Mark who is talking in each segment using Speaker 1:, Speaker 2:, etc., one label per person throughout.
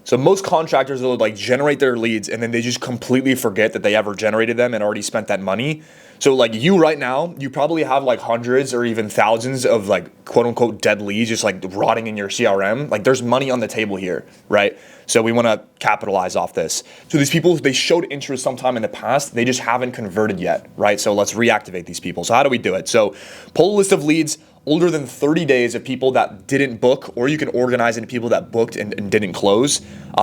Speaker 1: So most contractors will like generate their leads and then they just completely forget that they ever generated them and already spent that money. So like you right now, you probably have like hundreds or even thousands of like quote unquote dead leads just like rotting in your CRM. Like there's money on the table here, right? So we want to capitalize off this. So these people, they showed interest sometime in the past, they just haven't converted yet, right? So let's reactivate these people. So how do we do it? So pull a list of leads older than 30 days of people that didn't book, or you can organize into people that booked and didn't close,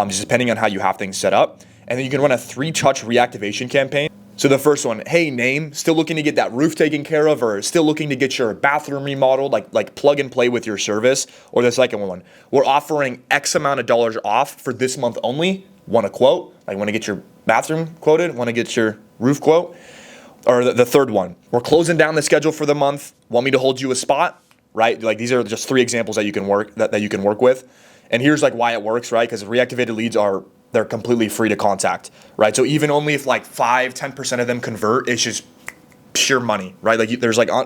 Speaker 1: just depending on how you have things set up. And then you can run a 3-touch reactivation campaign. So the first one, hey, name, still looking to get that roof taken care of, or still looking to get your bathroom remodeled, like plug and play with your service. Or the second one, we're offering X amount of dollars off for this month only. Want a quote? Like want to get your bathroom quoted? Want to get your roof quote? Or the third one, we're closing down the schedule for the month. Want me to hold you a spot, right? Like these are just 3 examples that you can work with. And here's like why it works, right? Because reactivated leads they're completely free to contact, right? So even only if like 5-10% of them convert, it's just pure money, right? Like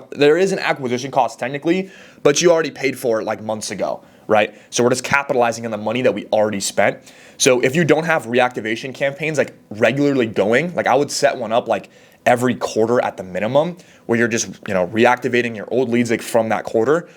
Speaker 1: there is an acquisition cost technically, but you already paid for it like months ago, right? So we're just capitalizing on the money that we already spent. So if you don't have reactivation campaigns like regularly going, like I would set one up like every quarter at the minimum, where you're just reactivating your old leads like from that quarter.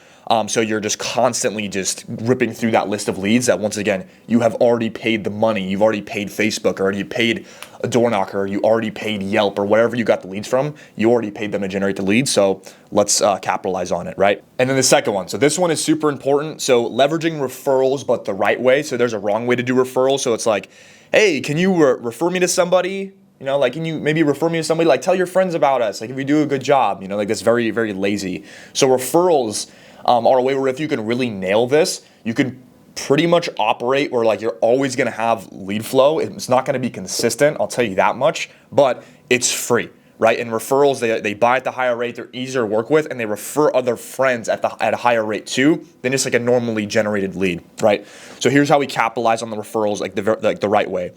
Speaker 1: So you're just constantly just ripping through that list of leads that, once again, you have already paid the money. You've already paid Facebook, or you paid a door knocker, or you already paid Yelp, or wherever you got the leads from. You already paid them to generate the leads. So let's capitalize on it, right? And then the second one. So this one is super important. So leveraging referrals, but the right way. So there's a wrong way to do referrals. So it's like, hey, can you refer me to somebody? Like, can you maybe refer me to somebody? Like, tell your friends about us. Like, if we do a good job, like that's very, very lazy. So referrals are a way where if you can really nail this, you can pretty much operate where like you're always going to have lead flow. It's not going to be consistent, I'll tell you that much, but it's free, right? And referrals, they buy at the higher rate, they're easier to work with, and they refer other friends at a higher rate too than just like a normally generated lead, right? So here's how we capitalize on the referrals like the right way.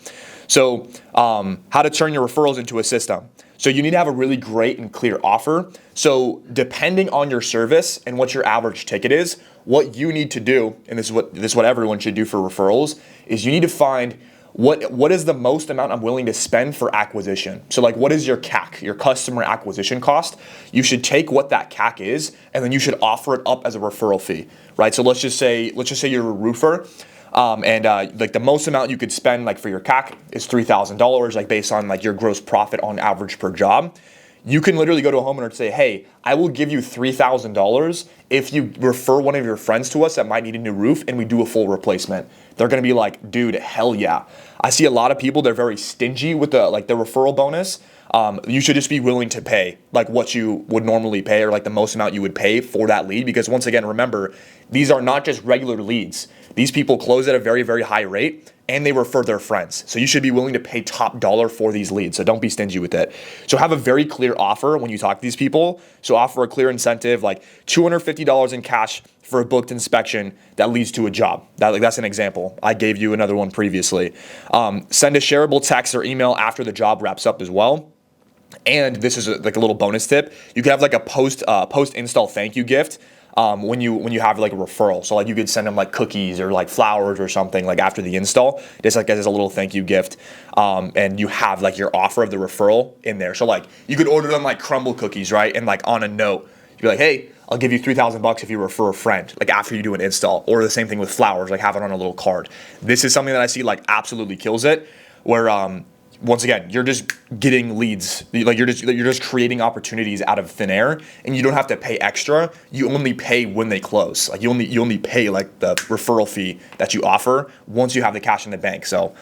Speaker 1: So how to turn your referrals into a system. So you need to have a really great and clear offer. So depending on your service and what your average ticket is, what you need to do, and this is what everyone should do for referrals, is you need to find what is the most amount I'm willing to spend for acquisition. So like, what is your CAC, your customer acquisition cost? You should take what that CAC is, and then you should offer it up as a referral fee, right? So let's just say you're a roofer. Like the most amount you could spend like for your CAC is $3,000, like based on like your gross profit on average per job. You can literally go to a homeowner and say, hey, I will give you $3,000 if you refer one of your friends to us that might need a new roof and we do a full replacement. They're gonna be like, dude, hell yeah. I see a lot of people, they're very stingy with the referral bonus. You should just be willing to pay like what you would normally pay, or like the most amount you would pay for that lead. Because once again, remember, these are not just regular leads. These people close at a very, very high rate, and they refer their friends. So you should be willing to pay top dollar for these leads. So don't be stingy with it. So have a very clear offer when you talk to these people. So offer a clear incentive, like $250 in cash for a booked inspection that leads to a job. That's an example. I gave you another one previously. Send a shareable text or email after the job wraps up as well. And this is like a little bonus tip. You can have like a post install thank you gift when you have like a referral. So like you could send them like cookies or like flowers or something like after the install, just like as a little thank you gift. And you have like your offer of the referral in there. So like you could order them like crumble cookies, right? And like on a note, you'd be like, hey, I'll give you $3,000 if you refer a friend, like after you do an install. Or the same thing with flowers, like have it on a little card. This is something that I see like absolutely kills it, where once again, you're just getting leads. Like you're just creating opportunities out of thin air, and you don't have to pay extra. You only pay when they close. Like you only pay like the referral fee that you offer once you have the cash in the bank. So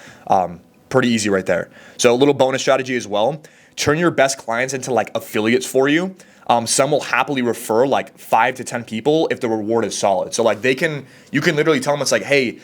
Speaker 1: pretty easy right there. So a little bonus strategy as well. Turn your best clients into like affiliates for you. Some will happily refer like 5 to 10 people if the reward is solid. So like you can literally tell them, it's like, hey,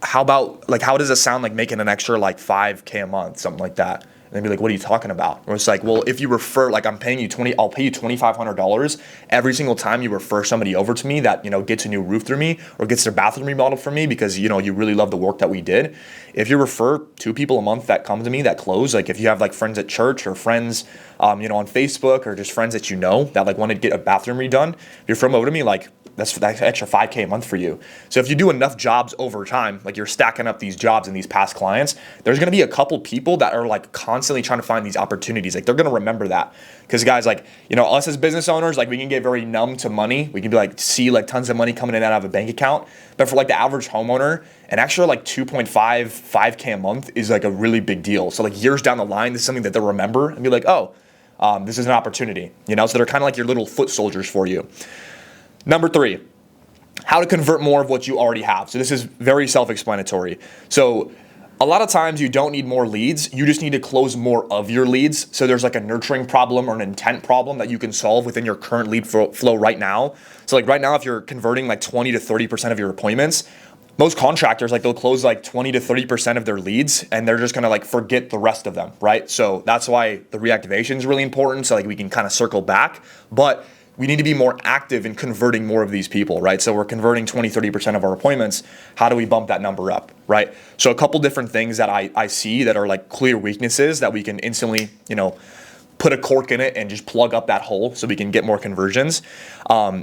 Speaker 1: how does it sound like making an extra like $5K a month, something like that? And they'd be like, what are you talking about? Or it's like, well, if you refer, like I'll pay you $2,500 every single time you refer somebody over to me that, gets a new roof through me or gets their bathroom remodeled from me because, you really love the work that we did. If you refer 2 people a month that come to me that close, like if you have like friends at church or friends, on Facebook or just friends that that like want to get a bathroom redone, if you're from over to me, like that's extra 5K a month for you. So if you do enough jobs over time, like you're stacking up these jobs and these past clients, there's gonna be a couple people that are like constantly trying to find these opportunities. Like they're gonna remember that. Because guys, like, us as business owners, like we can get very numb to money. We can be like, see like tons of money coming in and out of a bank account. But for like the average homeowner, an extra like 5K a month is like a really big deal. So like years down the line, this is something that they'll remember and be like, oh, this is an opportunity, so they're kind of like your little foot soldiers for you. Number 3, how to convert more of what you already have. So this is very self-explanatory. So a lot of times you don't need more leads. You just need to close more of your leads. So there's like a nurturing problem or an intent problem that you can solve within your current lead flow right now. So like right now, if you're converting like 20 to 30% of your appointments, most contractors, like they'll close like 20 to 30% of their leads and they're just gonna like forget the rest of them, right? So that's why the reactivation is really important. So like we can kind of circle back, but we need to be more active in converting more of these people, right? So we're converting 20, 30% of our appointments. How do we bump that number up, right? So a couple different things that I see that are like clear weaknesses that we can instantly, put a cork in it and just plug up that hole so we can get more conversions,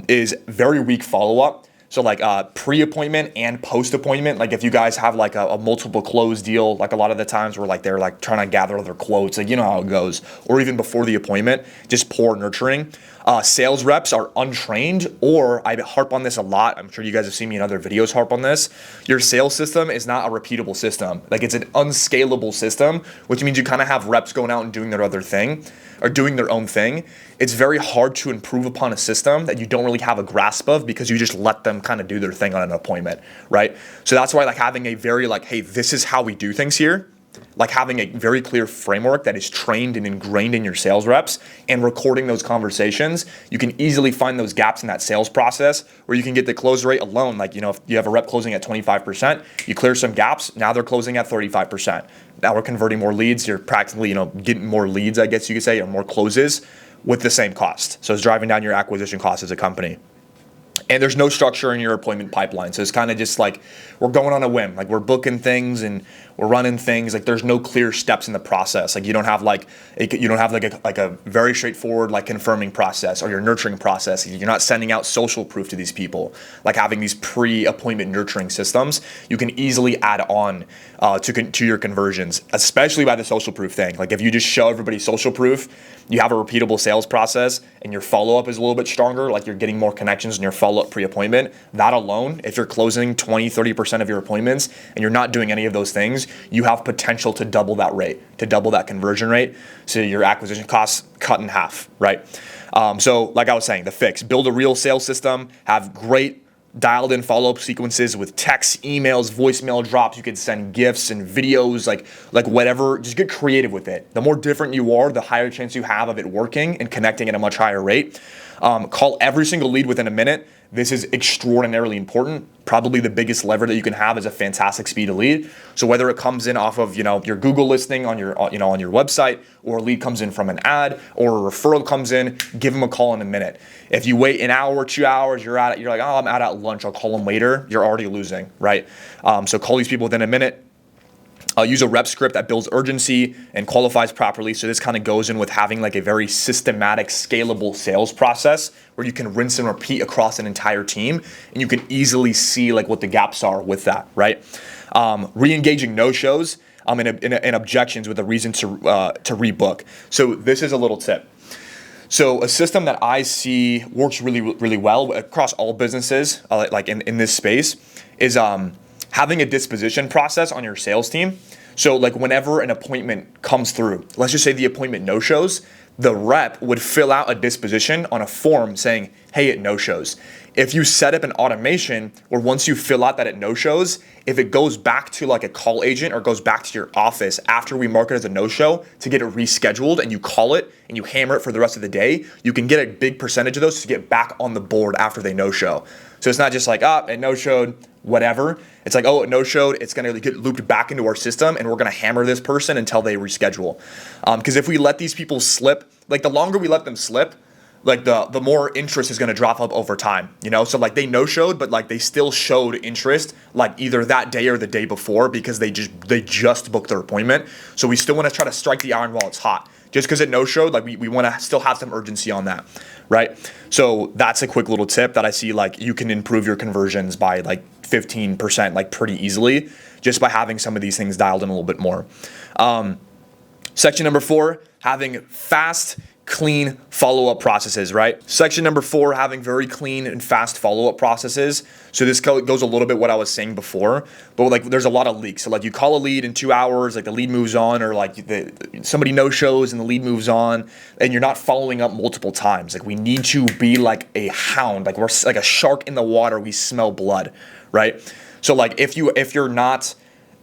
Speaker 1: is very weak follow-up. So like pre-appointment and post-appointment, like if you guys have like a multiple close deal, like a lot of the times where like they're like trying to gather other quotes, like how it goes, or even before the appointment, just poor nurturing. Sales reps are untrained, or I harp on this a lot. I'm sure you guys have seen me in other videos harp on this. Your sales system is not a repeatable system. Like it's an unscalable system, which means you kind of have reps going out and doing their other thing or doing their own thing. It's very hard to improve upon a system that you don't really have a grasp of because you just let them kind of do their thing on an appointment, right? So that's why like having a very like, hey, this is how we do things here, like having a very clear framework that is trained and ingrained in your sales reps and recording those conversations, you can easily find those gaps in that sales process where you can get the close rate alone. Like, if you have a rep closing at 25%, you clear some gaps, now they're closing at 35%. Now we're converting more leads. You're practically, getting more leads, I guess you could say, or more closes with the same cost. So it's driving down your acquisition cost as a company. And there's no structure in your appointment pipeline. So it's kind of just like we're going on a whim. Like we're booking things and we're running things. Like there's no clear steps in the process. Like you don't have a very straightforward like confirming process or your nurturing process. You're not sending out social proof to these people. Like having these pre-appointment nurturing systems, you can easily add on to your conversions, especially by the social proof thing. Like if you just show everybody social proof, you have a repeatable sales process and your follow-up is a little bit stronger, like you're getting more connections in your follow-up pre-appointment. That alone, if you're closing 20, 30% of your appointments and you're not doing any of those things, you have potential to double that rate, to double that conversion rate. So your acquisition costs cut in half, right? So like I was saying, the fix, build a real sales system, have great dialed in follow-up sequences with texts, emails, voicemail drops. You can send gifts and videos, like whatever. Just get creative with it. The more different you are, the higher chance you have of it working and connecting at a much higher rate. Call every single lead within a minute. This is extraordinarily important. Probably the biggest lever that you can have is a fantastic speed of lead. So whether it comes in off of your Google listing on your on your website, or a lead comes in from an ad, or a referral comes in, give them a call in a minute. If you wait an hour or 2 hours, you're like, oh, I'm out at lunch, I'll call them later. You're already losing, right? So call these people within a minute. Use a rep script that builds urgency and qualifies properly. So this kind of goes in with having like a very systematic, scalable sales process where you can rinse and repeat across an entire team, and you can easily see like what the gaps are with that, right? Re-engaging no-shows and objections with a reason to rebook. So this is a little tip. So a system that I see works really, really well across all businesses, like in this space, is having a disposition process on your sales team. So like whenever an appointment comes through, let's just say the appointment no-shows, the rep would fill out a disposition on a form saying, hey, it no-shows. If you set up an automation where once you fill out that it no-shows, if it goes back to like a call agent or goes back to your office after we mark it as a no-show to get it rescheduled, and you call it and you hammer it for the rest of the day, you can get a big percentage of those to get back on the board after they no-show. So it's not just like, it no-showed, whatever. It's like, it no-showed, it's gonna get looped back into our system and we're gonna hammer this person until they reschedule. Because if we let these people slip, like the longer we let them slip, like the more interest is going to drop up over time, you know? So like they no-showed, but like they still showed interest like either that day or the day before because they just booked their appointment. So we still want to try to strike the iron while it's hot. Just because it no-showed, like we want to still have some urgency on that, right? So that's a quick little tip that I see, like you can improve your conversions by like 15%, like pretty easily, just by having some of these things dialed in a little bit more. Section number 4, having fast, clean follow-up processes, right? Section number 4, having very clean and fast follow-up processes. So this goes a little bit what I was saying before, but like there's a lot of leaks. So like you call a lead in 2 hours, like the lead moves on, or like somebody no-shows and the lead moves on, and you're not following up multiple times. Like we need to be like a hound, like we're like a shark in the water. We smell blood, right? So like if you're not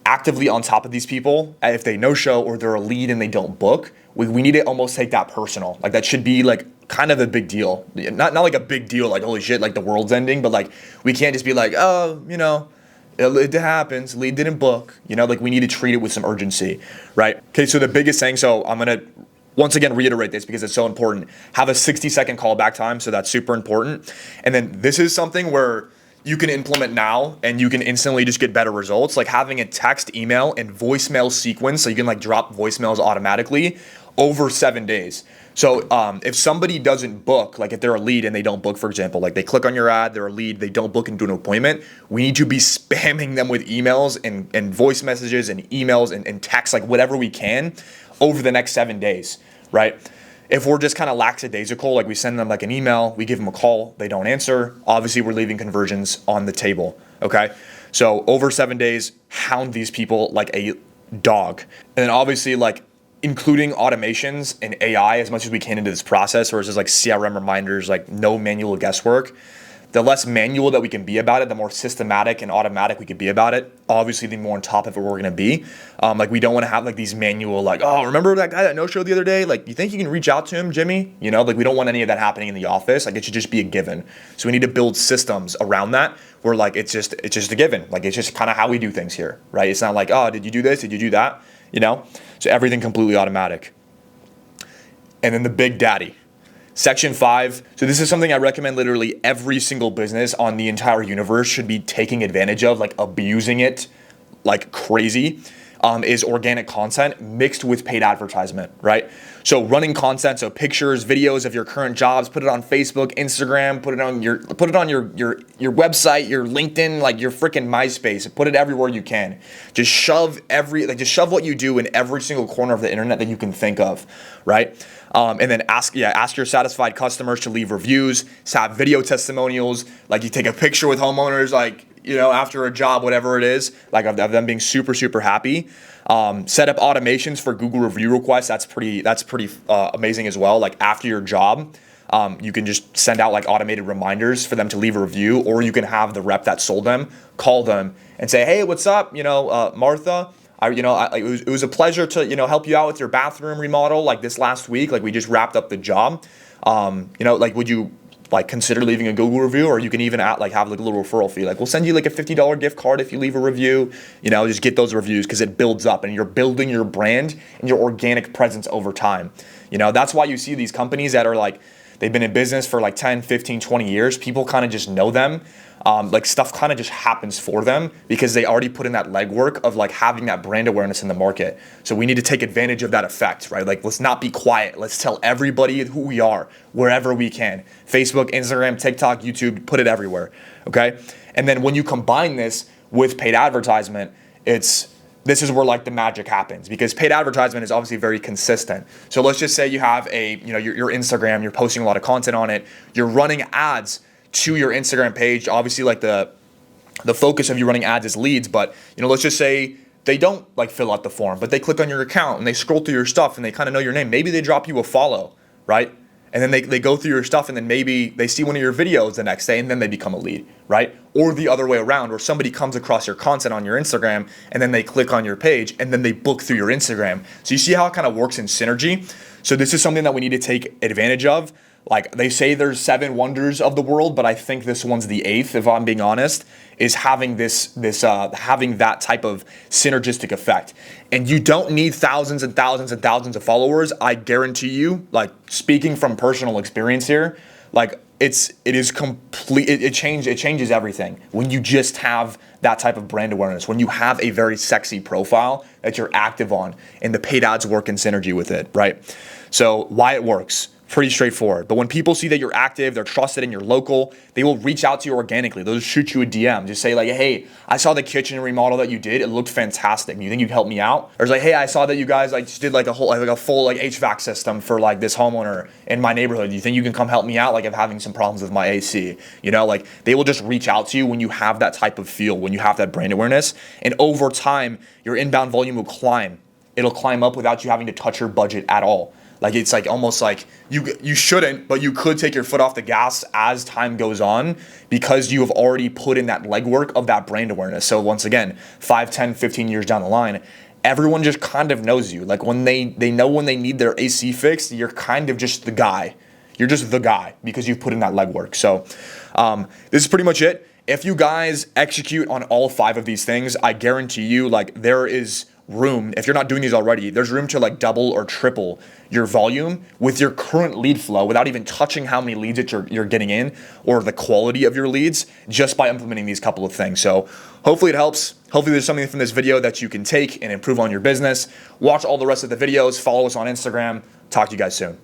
Speaker 1: actively on top of these people, if they no-show or they're a lead and they don't book, we need to almost take that personal. Like that should be like kind of a big deal. Not like a big deal, like holy shit, like the world's ending, but like we can't just be like, oh, you know, it happens, lead didn't book. You know, like we need to treat it with some urgency, right? Okay, so the biggest thing, so I'm gonna once again reiterate this because it's so important. Have a 60-second callback time, so that's super important. And then this is something where you can implement now and you can instantly just get better results, like having a text, email, and voicemail sequence so you can like drop voicemails automatically over 7 days. So if somebody doesn't book, like if they're a lead and they don't book, for example, like they click on your ad, they're a lead, they don't book and do an appointment, we need to be spamming them with emails and voice messages and emails and texts, like whatever we can over the next 7 days, right? If we're just kind of lackadaisical, like we send them like an email, we give them a call, they don't answer, obviously we're leaving conversions on the table, okay? So over 7 days, hound these people like a dog. And then obviously like including automations and AI as much as we can into this process, or it's just like CRM reminders, like no manual guesswork. The less manual that we can be about it, the more systematic and automatic we can be about it. Obviously, the more on top of it we're going to be. Like we don't want to have like these manual, like, oh, remember that guy that no-showed the other day? Like, you think you can reach out to him, Jimmy? You know, like we don't want any of that happening in the office. Like it should just be a given. So we need to build systems around that where like it's just a given. Like it's just kind of how we do things here, right? It's not like, oh, did you do this? Did you do that? You know? So everything completely automatic. And then the big daddy. Section 5, so this is something I recommend literally every single business on the entire universe should be taking advantage of, like abusing it like crazy, is organic content mixed with paid advertisement, right? So running content, so pictures, videos of your current jobs, put it on Facebook, Instagram, put it on your website, your LinkedIn, like your freaking MySpace, put it everywhere you can. Just shove what you do in every single corner of the internet that you can think of, right? And then ask your satisfied customers to leave reviews, have video testimonials, like you take a picture with homeowners, like, you know, after a job, whatever it is, like of them being super, super happy. Set up automations for Google review requests. That's pretty amazing as well. Like after your job, you can just send out like automated reminders for them to leave a review, or you can have the rep that sold them call them and say, hey, what's up? You know, Martha, it was a pleasure to, you know, help you out with your bathroom remodel like this last week. Like we just wrapped up the job. Like would you like consider leaving a Google review, or you can even have like a little referral fee. Like we'll send you like a $50 gift card if you leave a review. You know, just get those reviews because it builds up and you're building your brand and your organic presence over time. You know, that's why you see these companies that are like, they've been in business for like 10, 15, 20 years. People kind of just know them. Like stuff kind of just happens for them because they already put in that legwork of like having that brand awareness in the market. So we need to take advantage of that effect, right? Like let's not be quiet. Let's tell everybody who we are wherever we can. Facebook, Instagram, TikTok, YouTube, put it everywhere, okay? And then when you combine this with paid advertisement, this is where like the magic happens, because paid advertisement is obviously very consistent. So let's just say you have your Instagram, you're posting a lot of content on it, you're running ads to your Instagram page. Obviously like the focus of you running ads is leads, but let's just say they don't like fill out the form, but they click on your account and they scroll through your stuff and they kind of know your name. Maybe they drop you a follow, right? And then they go through your stuff and then maybe they see one of your videos the next day and then they become a lead, right? Or the other way around, where somebody comes across your content on your Instagram and then they click on your page and then they book through your Instagram. So you see how it kind of works in synergy? So this is something that we need to take advantage of. Like they say there's 7 wonders of the world, but I think this one's the 8th, if I'm being honest, is having having that type of synergistic effect. And you don't need thousands and thousands and thousands of followers. I guarantee you, like speaking from personal experience here, like it changes everything when you just have that type of brand awareness, when you have a very sexy profile that you're active on and the paid ads work in synergy with it, right? So why it works. Pretty straightforward. But when people see that you're active, they're trusted and you're local, they will reach out to you organically. They'll just shoot you a DM. Just say like, hey, I saw the kitchen remodel that you did. It looked fantastic. Do you think you could help me out? Or it's like, hey, I saw that you guys like just did like a full like HVAC system for like this homeowner in my neighborhood. Do you think you can come help me out? Like I'm having some problems with my AC. You know, like they will just reach out to you when you have that type of feel, when you have that brand awareness. And over time, your inbound volume will climb. It'll climb up without you having to touch your budget at all. Like it's like almost like you shouldn't, but you could take your foot off the gas as time goes on because you have already put in that legwork of that brand awareness. So once again, 5, 10, 15 years down the line, everyone just kind of knows you. Like when they know when they need their AC fixed, you're kind of just the guy. You're just the guy because you've put in that legwork. So this is pretty much it. If you guys execute on all 5 of these things, I guarantee you like there is room, if you're not doing these already, there's room to like double or triple your volume with your current lead flow without even touching how many leads that you're getting in or the quality of your leads just by implementing these couple of things. So hopefully it helps. Hopefully there's something from this video that you can take and improve on your business. Watch all the rest of the videos. Follow us on Instagram. Talk to you guys soon.